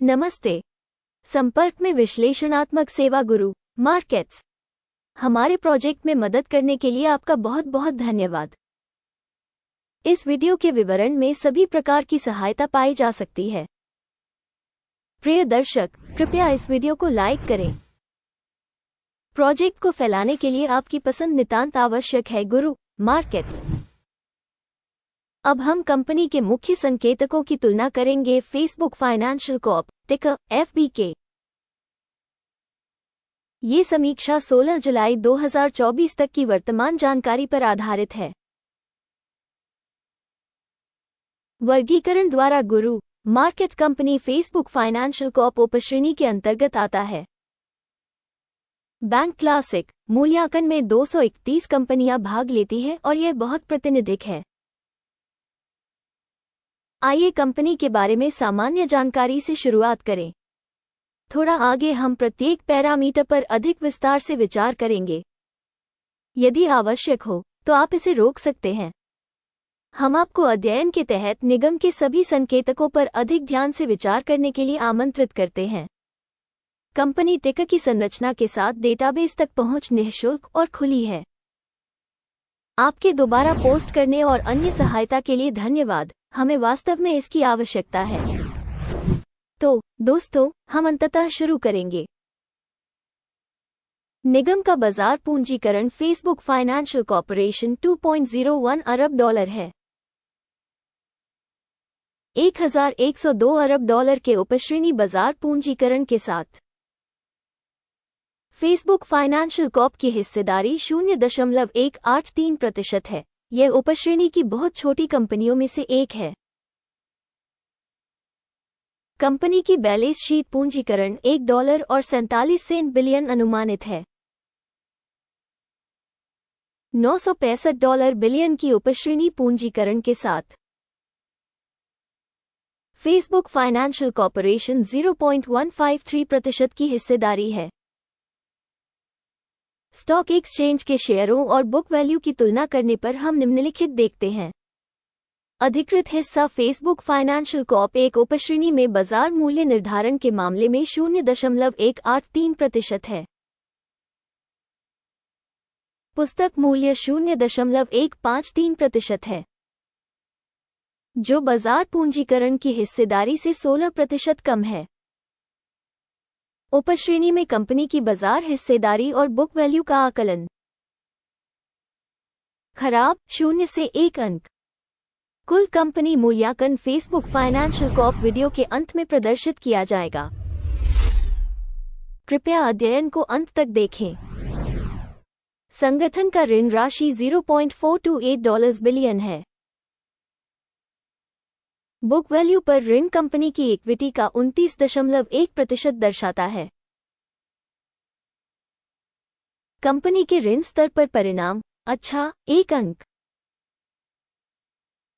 नमस्ते। संपर्क में विश्लेषणात्मक सेवा गुरु मार्केट्स। हमारे प्रोजेक्ट में मदद करने के लिए आपका बहुत बहुत धन्यवाद। इस वीडियो के विवरण में सभी प्रकार की सहायता पाई जा सकती है। प्रिय दर्शक, कृपया इस वीडियो को लाइक करें। प्रोजेक्ट को फैलाने के लिए आपकी पसंद नितांत आवश्यक है। गुरु मार्केट्स। अब हम कंपनी के मुख्य संकेतकों की तुलना करेंगे। फेसबुक फाइनेंशियल कॉर्प, टिकर FBK। ये समीक्षा 16 जुलाई 2024 तक की वर्तमान जानकारी पर आधारित है। वर्गीकरण द्वारा गुरु markets company Facebook financial Corp उपश्रेणी के अंतर्गत आता है। बैंक क्लासिक मूल्यांकन में 231 कंपनियां भाग लेती हैं और यह बहुत प्रातिनिधिक है। आइए कंपनी के बारे में सामान्य जानकारी से शुरुआत करें। थोड़ा आगे हम प्रत्येक पैरामीटर पर अधिक विस्तार से विचार करेंगे। यदि आवश्यक हो तो आप इसे रोक सकते हैं। हम आपको अध्ययन के तहत निगम के सभी संकेतकों पर अधिक ध्यान से विचार करने के लिए आमंत्रित करते हैं। कंपनी टिकर की संरचना के साथ डेटाबेस तक पहुंच निःशुल्क और खुली है। आपके दोबारा पोस्ट करने और अन्य सहायता के लिए धन्यवाद। हमें वास्तव में इसकी आवश्यकता है। तो दोस्तों, हम अंततः शुरू करेंगे। निगम का बाजार पूंजीकरण फेसबुक फाइनेंशियल कॉर्पोरेशन 2.01 अरब डॉलर है। 1102 अरब डॉलर के उपश्रेणी बाजार पूंजीकरण के साथ फेसबुक फाइनेंशियल कॉर्प की हिस्सेदारी 0.183% है। यह उपश्रेणी की बहुत छोटी कंपनियों में से एक है। कंपनी की बैलेंस शीट पूंजीकरण $1.47 बिलियन अनुमानित है। $965 बिलियन की उपश्रेणी पूंजीकरण के साथ फेसबुक फाइनेंशियल कॉर्पोरेशन 0.153% की हिस्सेदारी है। स्टॉक एक्सचेंज के शेयरों और बुक वैल्यू की तुलना करने पर हम निम्नलिखित देखते हैं। अधिकृत हिस्सा फेसबुक फाइनेंशियल कॉर्प एक उपश्रेणी में बाजार मूल्य निर्धारण के मामले में 0.183% है। पुस्तक मूल्य 0.153% है, जो बाजार पूंजीकरण की हिस्सेदारी से 16% कम है। उपश्रेणी में कंपनी की बाजार हिस्सेदारी और बुक वैल्यू का आकलन। खराब 0 से 1 अंक। कुल कंपनी मूल्यांकन फेसबुक फाइनेंशियल कॉर्प वीडियो के अंत में प्रदर्शित किया जाएगा। कृपया अध्ययन को अंत तक देखें। संगठन का ऋण राशि $0.428 बिलियन है। बुक वैल्यू पर ऋण कंपनी की इक्विटी का 29.1% दर्शाता है। कंपनी के ऋण स्तर पर परिणाम अच्छा 1 अंक।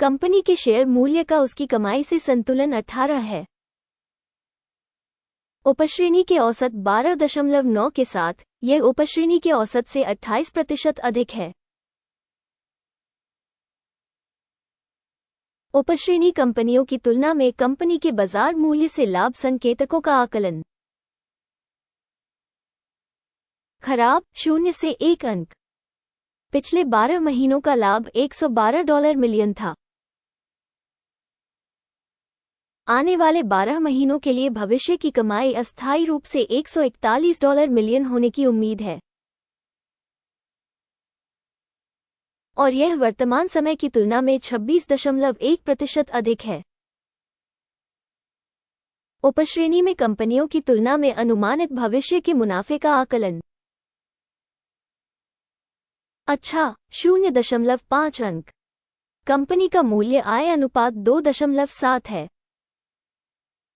कंपनी के शेयर मूल्य का उसकी कमाई से संतुलन 18 है। उपश्रेणी के औसत 12.9 के साथ यह उपश्रेणी के औसत से 28% अधिक है। उपश्रेणी कंपनियों की तुलना में कंपनी के बाजार मूल्य से लाभ संकेतकों का आकलन। खराब 0 से 1 अंक। पिछले 12 महीनों का लाभ $112 मिलियन था। आने वाले 12 महीनों के लिए भविष्य की कमाई अस्थायी रूप से $141 मिलियन होने की उम्मीद है, और यह वर्तमान समय की तुलना में 26.1% अधिक है। उपश्रेणी में कंपनियों की तुलना में अनुमानित भविष्य के मुनाफे का आकलन। अच्छा 0.5 अंक। कंपनी का मूल्य आय अनुपात 2.7 है।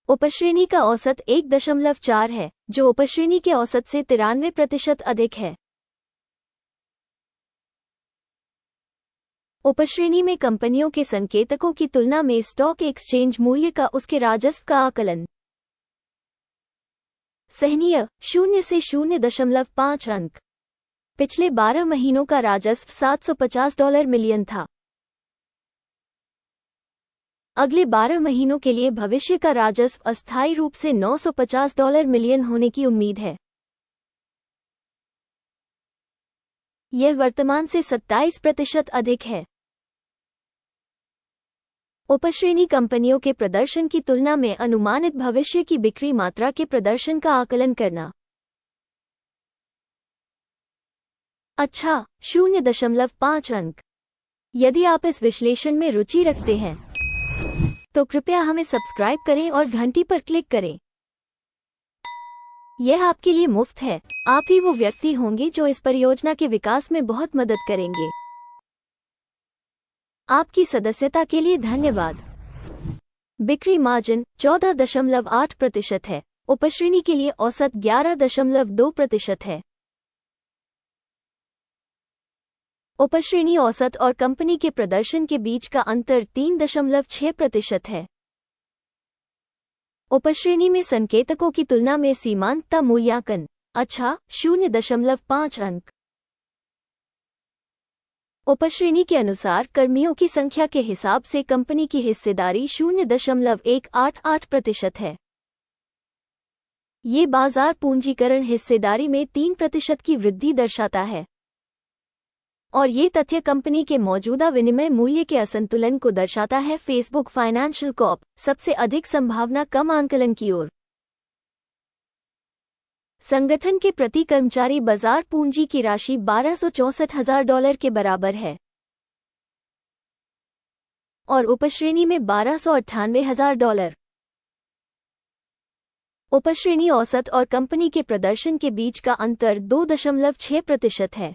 उपश्रेणी का औसत 1.4 है, जो उपश्रेणी के औसत से 93% अधिक है। उपश्रेणी में कंपनियों के संकेतकों की तुलना में स्टॉक एक्सचेंज मूल्य का उसके राजस्व का आकलन। सहनीय 0 से 0.5 अंक। पिछले 12 महीनों का राजस्व $750 मिलियन था। अगले 12 महीनों के लिए भविष्य का राजस्व अस्थायी रूप से $950 मिलियन होने की उम्मीद है। यह वर्तमान से 27% अधिक है। उपश्रेणी कंपनियों के प्रदर्शन की तुलना में अनुमानित भविष्य की बिक्री मात्रा के प्रदर्शन का आकलन करना। अच्छा, 0.5 अंक। यदि आप इस विश्लेषण में रुचि रखते हैं तो कृपया हमें सब्सक्राइब करें और घंटी पर क्लिक करें। यह आपके लिए मुफ्त है। आप ही वो व्यक्ति होंगे जो इस परियोजना के विकास में बहुत मदद करेंगे। आपकी सदस्यता के लिए धन्यवाद। बिक्री मार्जिन 14.8% है। उपश्रेणी के लिए औसत 11.2% है। उपश्रेणी औसत और कंपनी के प्रदर्शन के बीच का अंतर 3.6% है। उपश्रेणी में संकेतकों की तुलना में सीमांतता मूल्यांकन। अच्छा, 0.5 अंक। उपश्रेणी के अनुसार कर्मियों की संख्या के हिसाब से कंपनी की हिस्सेदारी 0.188% है। ये बाजार पूंजीकरण हिस्सेदारी में 3% की वृद्धि दर्शाता है और ये तथ्य कंपनी के मौजूदा विनिमय मूल्य के असंतुलन को दर्शाता है। फेसबुक फाइनेंशियल कॉर्प सबसे अधिक संभावना कम आंकलन की ओर। संगठन के प्रति कर्मचारी बाजार पूंजी की राशि $1264,000 के बराबर है और उपश्रेणी में $1298,000। उपश्रेणी औसत और कंपनी के प्रदर्शन के बीच का अंतर 2.6% है।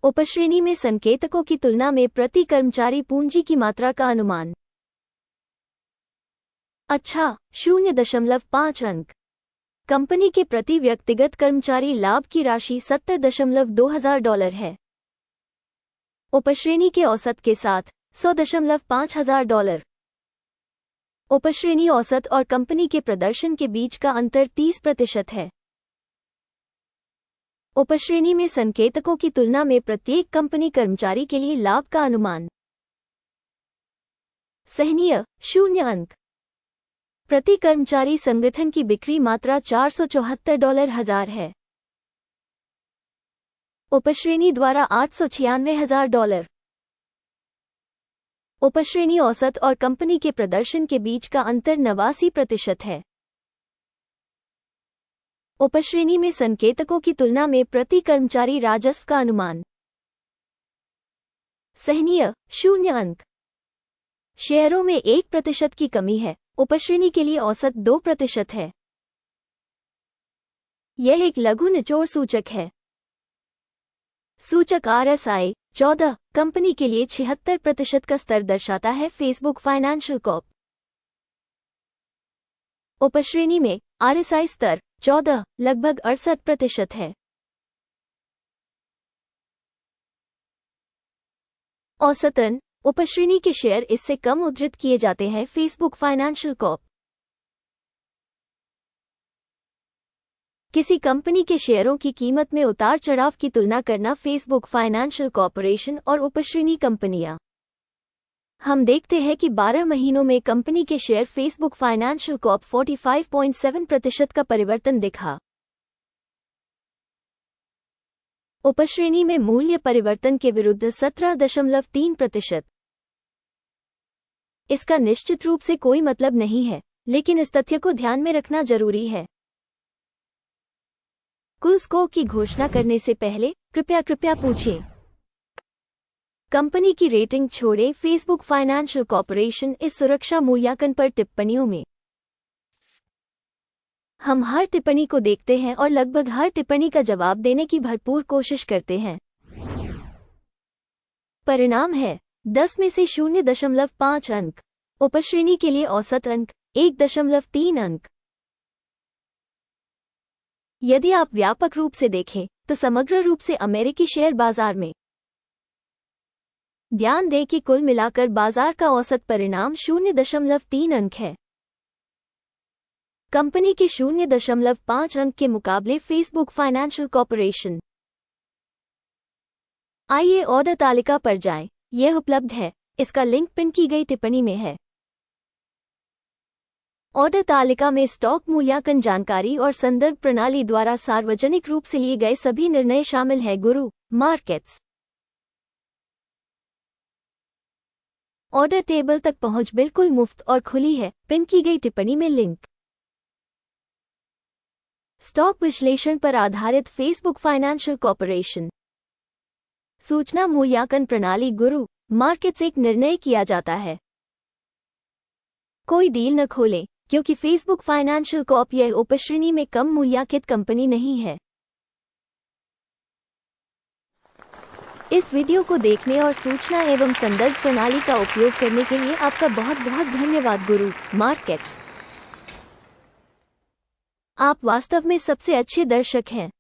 उपश्रेणी में संकेतकों की तुलना में प्रति कर्मचारी पूंजी की मात्रा का अनुमान। अच्छा, 0.5 अंक। कंपनी के प्रति व्यक्तिगत कर्मचारी लाभ की राशि $70,200 है। उपश्रेणी के औसत के साथ $100,500। उपश्रेणी औसत और कंपनी के प्रदर्शन के बीच का अंतर 30% है। उपश्रेणी में संकेतकों की तुलना में प्रत्येक कंपनी कर्मचारी के लिए लाभ का अनुमान। सहनीय 0 अंक। प्रति कर्मचारी संगठन की बिक्री मात्रा $474,000 है। उपश्रेणी द्वारा $896,000। उपश्रेणी औसत और कंपनी के प्रदर्शन के बीच का अंतर 89% है। उपश्रेणी में संकेतकों की तुलना में प्रति कर्मचारी राजस्व का अनुमान। सहनीय 0 अंक। शेयरों में 1% की कमी है। उपश्रेणी के लिए औसत 2% है। यह एक लघु निचोड़ सूचक है। सूचक RSI 14 कंपनी के लिए 76% का स्तर दर्शाता है। Facebook financial Corp. उपश्रेणी में RSI स्तर 14 लगभग 68% है। औसतन उपश्रेणी के शेयर इससे कम उद्धृत किए जाते हैं। Facebook financial Corp. किसी कंपनी के शेयरों की कीमत में उतार चढ़ाव की तुलना करना। फेसबुक फाइनेंशियल कॉर्पोरेशन और उपश्रेणी कंपनियां। हम देखते हैं कि 12 महीनों में कंपनी के शेयर फेसबुक फाइनेंशियल कॉर्प 45.7% का परिवर्तन दिखा। उपश्रेणी में मूल्य परिवर्तन के विरुद्ध 17.3%। इसका निश्चित रूप से कोई मतलब नहीं है, लेकिन इस तथ्य को ध्यान में रखना जरूरी है। कुल स्कोर की घोषणा करने से पहले कृपया पूछें। कंपनी की रेटिंग छोड़ें। फेसबुक फाइनेंशियल कॉर्पोरेशन इस सुरक्षा मूल्यांकन पर टिप्पणियों में हम हर टिप्पणी को देखते हैं और लगभग हर टिप्पणी का जवाब देने की भरपूर कोशिश करते हैं। परिणाम है 10 में से 0.5 अंक। उपश्रेणी के लिए औसत अंक 1.3 अंक। यदि आप व्यापक रूप से देखें तो समग्र रूप से अमेरिकी शेयर बाजार में ध्यान दें कि कुल मिलाकर बाजार का औसत परिणाम 0.3 अंक है। कंपनी के 0.5 अंक के मुकाबले फेसबुक फाइनेंशियल कॉर्पोरेशन। आइए ऑर्डर तालिका पर जाएं। यह उपलब्ध है। इसका लिंक पिन की गई टिप्पणी में है। ऑर्डर तालिका में स्टॉक मूल्यांकन जानकारी और संदर्भ प्रणाली द्वारा सार्वजनिक रूप से लिए गए सभी निर्णय शामिल हैं। गुरु मार्केट्स ऑर्डर टेबल तक पहुंच बिल्कुल मुफ्त और खुली है। पिन की गई टिप्पणी में लिंक। स्टॉक विश्लेषण पर आधारित फेसबुक फाइनेंशियल कॉर्पोरेशन सूचना मूल्यांकन प्रणाली। गुरु मार्केट्स एक निर्णय किया जाता है। कोई डील न खोलें, क्योंकि फेसबुक फाइनेंशियल कॉर्प यह उपश्रेणी में कम मूल्यांकित कंपनी नहीं है। इस वीडियो को देखने और सूचना एवं संदर्भ प्रणाली का उपयोग करने के लिए आपका बहुत बहुत धन्यवाद। गुरु मार्केट्स, आप वास्तव में सबसे अच्छे दर्शक हैं।